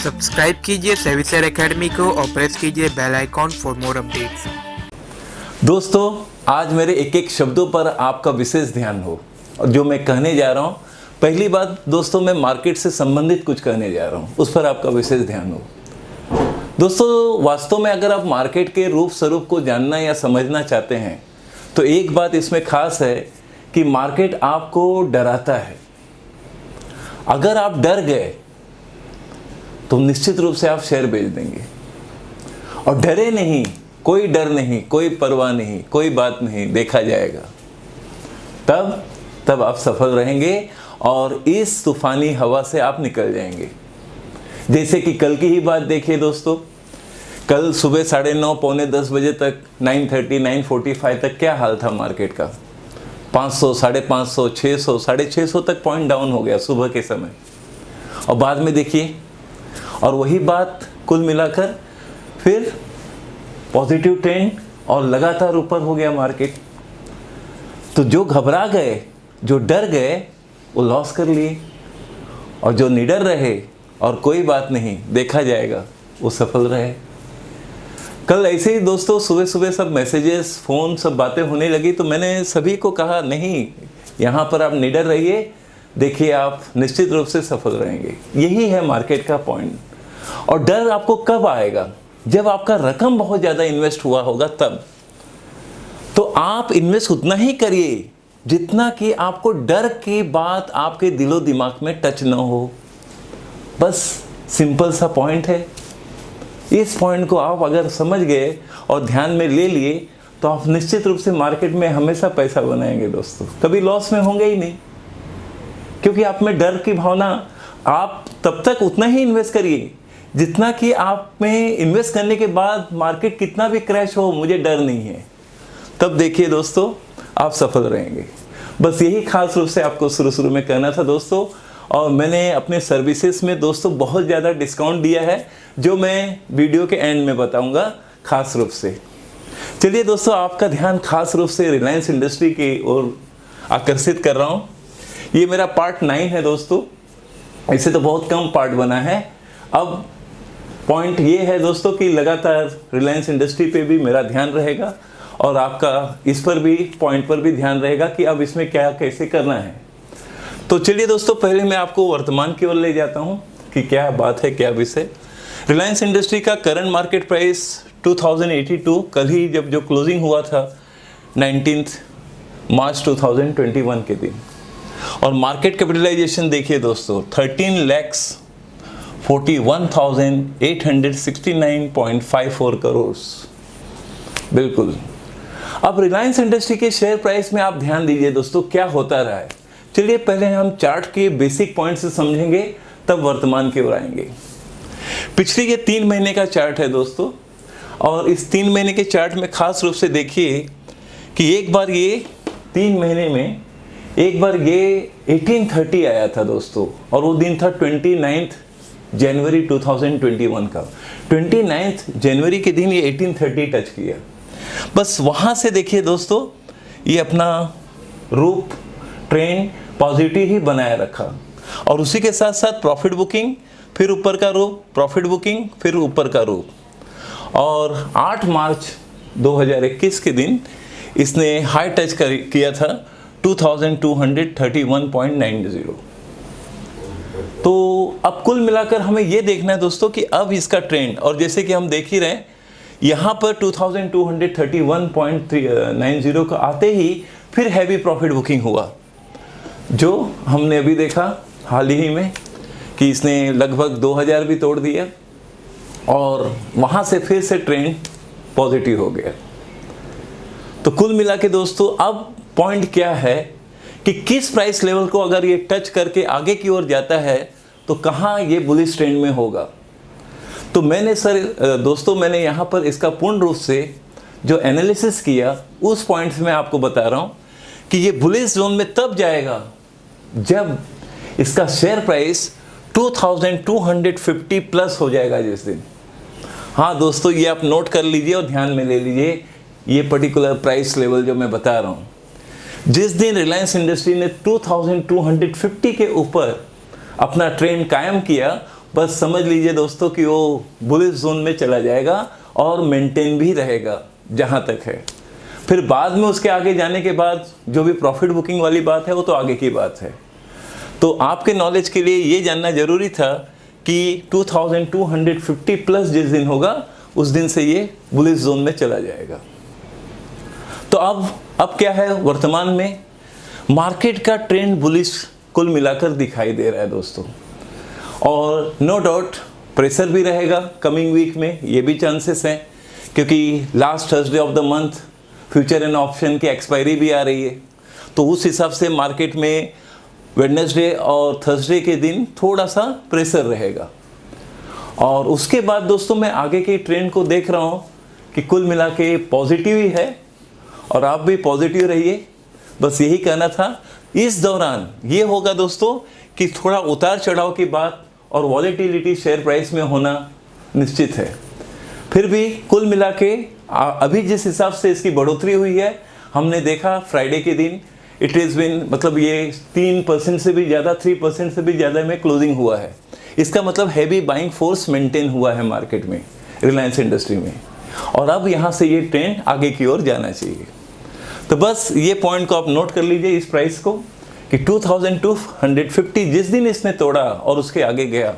Subscribe कीजिए सेविसर academy को और प्रेस कीजिए bell icon for more updates. दोस्तों, आज मेरे एक एक शब्दों पर आपका विशेष ध्यान हो और जो मैं कहने जा रहा हूँ। पहली बात दोस्तों, मैं मार्केट से संबंधित कुछ कहने जा रहा हूँ, उस पर आपका विशेष ध्यान हो। दोस्तों, वास्तव में अगर आप मार्केट के रूप स्वरूप को जानना या समझना चाहते हैं तो एक बात इसमें खास है कि मार्केट आपको डराता है। अगर आप डर गए तो निश्चित रूप से आप शेयर बेच देंगे, और डरे नहीं, कोई डर नहीं, कोई परवाह नहीं, कोई बात नहीं, देखा जाएगा। तब आप सफल रहेंगे और इस तूफानी हवा से आप निकल जाएंगे। जैसे कि कल की ही बात देखिए दोस्तों, कल सुबह 9:30 पौने 10 बजे तक 9:30 9:45 तक क्या हाल था मार्केट का। 500, 550, 600, 650 तक पॉइंट डाउन हो गया सुबह के समय, और बाद में देखिए, और वही बात कुल मिलाकर फिर पॉजिटिव ट्रेंड और लगातार ऊपर हो गया मार्केट। तो जो घबरा गए, जो डर गए, वो लॉस कर लिए, और जो निडर रहे और कोई बात नहीं, देखा जाएगा, वो सफल रहे। कल ऐसे ही दोस्तों सुबह सुबह सब मैसेजेस, फ़ोन, सब बातें होने लगी, तो मैंने सभी को कहा नहीं, यहाँ पर आप निडर रहिए, देखिए आप निश्चित रूप से सफल रहेंगे। यही है मार्केट का पॉइंट। और डर आपको कब आएगा? जब आपका रकम बहुत ज़्यादा इन्वेस्ट हुआ होगा तब। तो आप इन्वेस्ट उतना ही करिए जितना कि आपको डर की बात आपके दिलो दिमाग में टच ना हो। बस सिंपल सा पॉइंट है। इस पॉइंट को आप अगर समझ गए और ध्यान में ले लिए तो आप निश्चित रूप से मार्केट में हमेशा पैसा बनाएंगे दोस्तों, कभी लॉस में होंगे ही नहीं। क्योंकि आप में डर की भावना, आप तब तक उतना ही इन्वेस्ट करिए जितना कि आप में इन्वेस्ट करने के बाद मार्केट कितना भी क्रैश हो, मुझे डर नहीं है। तब देखिए दोस्तों, आप सफल रहेंगे। बस यही खास रूप से आपको शुरू में कहना था दोस्तों। और मैंने अपने सर्विसेज में दोस्तों बहुत ज़्यादा डिस्काउंट दिया है, जो मैं वीडियो के एंड में बताऊंगा खास रूप से। चलिए दोस्तों, आपका ध्यान खास रूप से रिलायंस इंडस्ट्री की ओर आकर्षित कर रहा हूँ। ये मेरा पार्ट 9 है दोस्तों, इससे तो बहुत कम पार्ट बना है। अब पॉइंट ये है दोस्तों कि लगातार रिलायंस इंडस्ट्री पे भी मेरा ध्यान रहेगा और आपका इस पर भी, पॉइंट पर भी ध्यान रहेगा कि अब इसमें क्या कैसे करना है। तो चलिए दोस्तों, पहले मैं आपको वर्तमान की ओर ले जाता हूँ कि क्या बात है, क्या विषय। रिलायंस इंडस्ट्री का करंट मार्केट प्राइस 2082, कल ही जब जो क्लोजिंग हुआ था 19 मार्च 2021 के दिन, और मार्केट कैपिटलाइजेशन देखिए दोस्तों 13,41,869.54 करोड़। बिल्कुल। अब रिलायंस इंडस्ट्री के शेयर प्राइस में आप ध्यान दीजिए दोस्तों, क्या होता रहा है। चलिए पहले हम चार्ट के बेसिक पॉइंट से समझेंगे, तब वर्तमान की ओर आएंगे। पिछले ये 3 महीने का चार्ट है दोस्तों, और इस 3 महीने के चार्ट में खास रूप से देखिए कि एक बार ये 3 महीने में एक बार ये 1830 आया था दोस्तों, और वो दिन था 29 जनवरी 2021 का। 29 जनवरी के दिन ये 1830 टच किया। बस वहाँ से देखिए दोस्तों, ये अपना रूप, ट्रेंड पॉजिटिव ही बनाए रखा, और उसी के साथ साथ प्रॉफिट बुकिंग, फिर ऊपर का रूप, प्रॉफिट बुकिंग, फिर ऊपर का रूप। और 8 मार्च 2021 के दिन इसने हाई टच किया था 2231.90। तो अब कुल मिलाकर हमें ये देखना है दोस्तों कि अब इसका ट्रेंड, और जैसे कि हम देख ही रहे हैं यहाँ पर 2231.90 का आते ही फिर हैवी प्रॉफिट बुकिंग हुआ, जो हमने अभी देखा हाल ही में कि इसने लगभग 2000 भी तोड़ दिया, और वहाँ से फिर से ट्रेंड पॉजिटिव हो गया। तो कुल मिला के दोस्तों, अब पॉइंट क्या है कि किस प्राइस लेवल को अगर ये टच करके आगे की ओर जाता है तो कहाँ ये बुलिश ट्रेंड में होगा। तो मैंने दोस्तों मैंने यहाँ पर इसका पूर्ण रूप से जो एनालिसिस किया, उस पॉइंट से मैं आपको बता रहा हूँ कि ये बुलिश जोन में तब जाएगा जब इसका शेयर प्राइस 2250 प्लस हो जाएगा जिस दिन। हाँ दोस्तों, ये आप नोट कर लीजिए और ध्यान में ले लीजिए, ये पर्टिकुलर प्राइस लेवल जो मैं बता रहा हूँ, जिस दिन रिलायंस इंडस्ट्री ने 2250 के ऊपर अपना ट्रेंड कायम किया, बस समझ लीजिए दोस्तों कि वो बुलिश जोन में चला जाएगा और मेंटेन भी रहेगा जहाँ तक है। फिर बाद में उसके आगे जाने के बाद जो भी प्रॉफिट बुकिंग वाली बात है वो तो आगे की बात है। तो आपके नॉलेज के लिए ये जानना ज़रूरी था कि 2250 प्लस जिस दिन होगा उस दिन से ये बुलिश जोन में चला जाएगा। तो अब क्या है, वर्तमान में मार्केट का ट्रेंड बुलिश कुल मिलाकर दिखाई दे रहा है दोस्तों, और नो डाउट प्रेशर भी रहेगा कमिंग वीक में, ये भी चांसेस हैं, क्योंकि last Thursday of the month future and option की एक्सपायरी भी आ रही है। तो उस हिसाब से मार्केट में वेडनेसडे और थर्सडे के दिन थोड़ा सा प्रेशर रहेगा। और उसके बाद दोस्तों मैं आगे की ट्रेंड को देख रहा हूँ कि कुल मिला के पॉजिटिव ही है, और आप भी पॉजिटिव रहिए, बस यही कहना था। इस दौरान ये होगा दोस्तों कि थोड़ा उतार चढ़ाव की बात और वॉलेटिलिटी शेयर प्राइस में होना निश्चित है। फिर भी कुल मिला के अभी जिस हिसाब से इसकी बढ़ोतरी हुई है, हमने देखा फ्राइडे के दिन इट इज़ बिन, मतलब ये 3% से भी ज़्यादा, 3% से भी ज़्यादा में क्लोजिंग हुआ है। इसका मतलब हैवी बाइंग फोर्स मेंटेन हुआ है मार्केट में, रिलायंस इंडस्ट्री में, और अब यहाँ से ये ट्रेंड आगे की ओर जाना चाहिए। तो बस ये पॉइंट को आप नोट कर लीजिए इस प्राइस को कि 2250 जिस दिन इसने तोड़ा और उसके आगे गया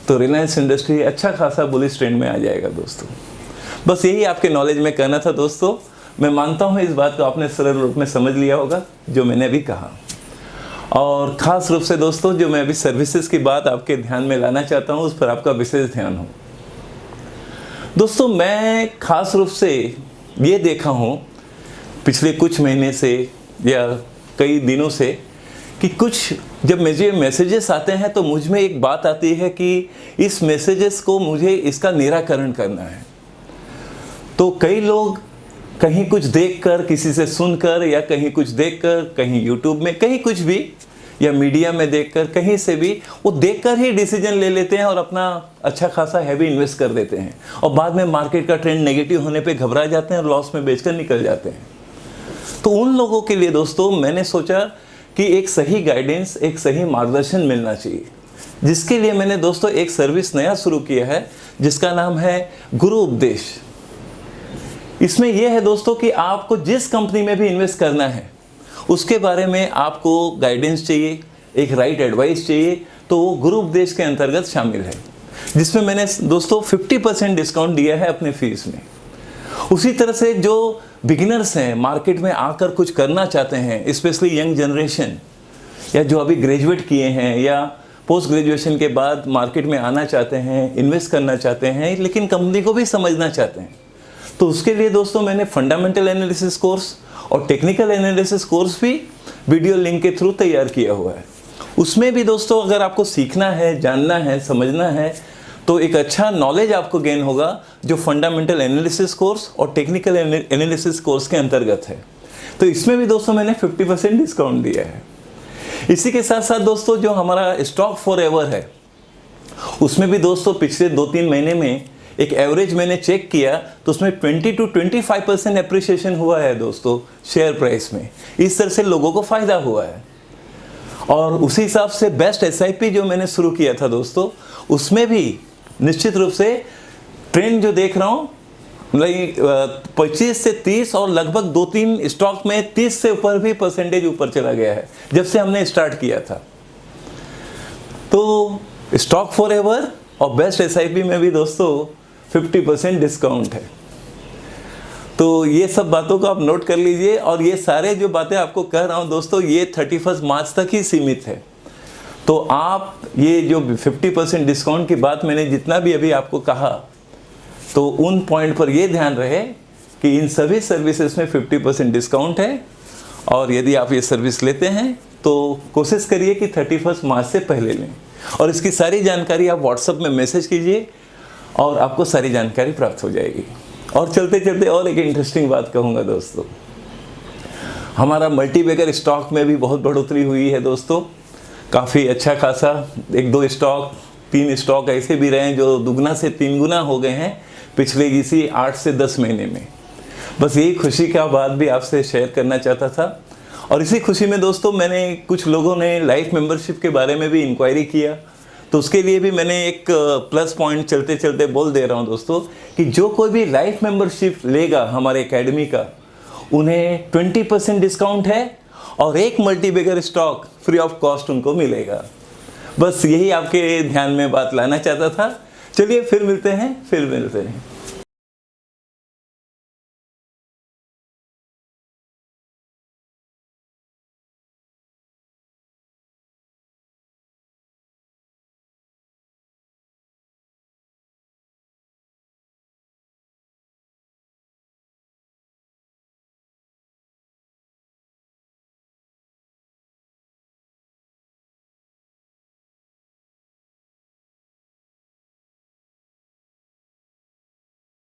तो रिलायंस इंडस्ट्री अच्छा खासा बुलिश ट्रेंड में आ जाएगा दोस्तों। बस यही आपके नॉलेज में कहना था दोस्तों। मैं मानता हूँ इस बात को आपने सरल रूप में समझ लिया होगा जो मैंने अभी कहा। और ख़ास रूप से दोस्तों जो मैं अभी सर्विसेज की बात आपके ध्यान में लाना चाहता हूँ उस पर आपका विशेष ध्यान हो। दोस्तों मैं ख़ास रूप से ये देखा हूँ पिछले कुछ महीने से या कई दिनों से कि कुछ जब मुझे मैसेजेस आते हैं तो मुझ में एक बात आती है कि इस मैसेजेस को मुझे इसका निराकरण करना है। तो कई लोग कहीं कुछ देखकर, किसी से सुनकर, या कहीं कुछ देखकर, कहीं यूट्यूब में, कहीं कुछ भी, या मीडिया में देखकर, कहीं से भी वो देखकर ही डिसीजन ले लेते हैं और अपना अच्छा खासा हैवी इन्वेस्ट कर देते हैं, और बाद में मार्केट का ट्रेंड नेगेटिव होने पे घबरा जाते हैं और लॉस में बेचकर निकल जाते हैं। तो उन लोगों के लिए दोस्तों मैंने सोचा कि एक सही गाइडेंस, एक सही मार्गदर्शन मिलना चाहिए, जिसके लिए मैंने दोस्तों एक सर्विस नया शुरू किया है जिसका नाम है गुरु उपदेश। इसमें यह है दोस्तों कि आपको जिस कंपनी में भी इन्वेस्ट करना है उसके बारे में आपको गाइडेंस चाहिए, एक राइट एडवाइस चाहिए, तो वो गुरु उपदेश के अंतर्गत शामिल है, जिसमें मैंने दोस्तों 50% डिस्काउंट दिया है अपने फीस में। उसी तरह से जो बिगिनर्स हैं, मार्केट में आकर कुछ करना चाहते हैं, स्पेशली यंग जनरेशन, या जो अभी ग्रेजुएट किए हैं या पोस्ट ग्रेजुएशन के बाद मार्केट में आना चाहते हैं, इन्वेस्ट करना चाहते हैं, लेकिन कंपनी को भी समझना चाहते हैं, तो उसके लिए दोस्तों मैंने फंडामेंटल एनालिसिस कोर्स और टेक्निकल एनालिसिस कोर्स भी वीडियो लिंक के थ्रू तैयार किया हुआ है। उसमें भी दोस्तों अगर आपको सीखना है, जानना है, समझना है, तो एक अच्छा नॉलेज आपको गेन होगा जो फंडामेंटल एनालिसिस कोर्स और टेक्निकल एनालिसिस कोर्स के अंतर्गत है। तो इसमें भी दोस्तों मैंने 50% डिस्काउंट दिया है। इसी के साथ साथ दोस्तों जो हमारा स्टॉक फॉर एवर है उसमें भी दोस्तों पिछले 2-3 महीने में एक एवरेज मैंने चेक किया तो उसमें 20 to 25% एप्रिसिएशन हुआ है दोस्तों शेयर प्राइस में। इस तरह से लोगों को फ़ायदा हुआ है। और उसी हिसाब से बेस्ट SIP जो मैंने शुरू किया था दोस्तों, उसमें भी निश्चित रूप से ट्रेंड जो देख रहा हूँ 25 से 30 और लगभग 2-3 स्टॉक में 30 से ऊपर भी परसेंटेज ऊपर चला गया है जब से हमने स्टार्ट किया था। तो स्टॉक फॉर एवर और बेस्ट SIP में भी दोस्तों 50% डिस्काउंट है। तो ये सब बातों को आप नोट कर लीजिए, और ये सारे जो बातें आपको कह रहा हूँ दोस्तों ये 31 मार्च तक ही सीमित है। तो आप ये जो 50% डिस्काउंट की बात मैंने जितना भी अभी आपको कहा, तो उन पॉइंट पर ये ध्यान रहे कि इन सभी सर्विसेज में 50% डिस्काउंट है, और यदि आप ये सर्विस लेते हैं तो कोशिश करिए कि 31 मार्च से पहले लें। और इसकी सारी जानकारी आप व्हाट्सएप में मैसेज कीजिए और आपको सारी जानकारी प्राप्त हो जाएगी। और चलते चलते और एक इंटरेस्टिंग बात कहूँगा दोस्तों, हमारा मल्टीबैगर स्टॉक में भी बहुत बढ़ोतरी हुई है दोस्तों। काफ़ी अच्छा खासा 1-2 स्टॉक, 3 स्टॉक ऐसे भी रहे हैं जो दुगना से 3 गुना हो गए हैं पिछले इसी 8 से 10 महीने में। बस यही खुशी का बात भी आपसे शेयर करना चाहता था। और इसी खुशी में दोस्तों मैंने कुछ लोगों ने लाइफ मेंबरशिप के बारे में भी इंक्वायरी किया, तो उसके लिए भी मैंने एक प्लस पॉइंट चलते चलते बोल दे रहा हूँ दोस्तों कि जो कोई भी लाइफ मेंबरशिप लेगा हमारे एकेडमी का, उन्हें 20% डिस्काउंट है और एक multibagger stock free of cost उनको मिलेगा। बस यही आपके ध्यान में बात लाना चाहता था। चलिए फिर मिलते हैं।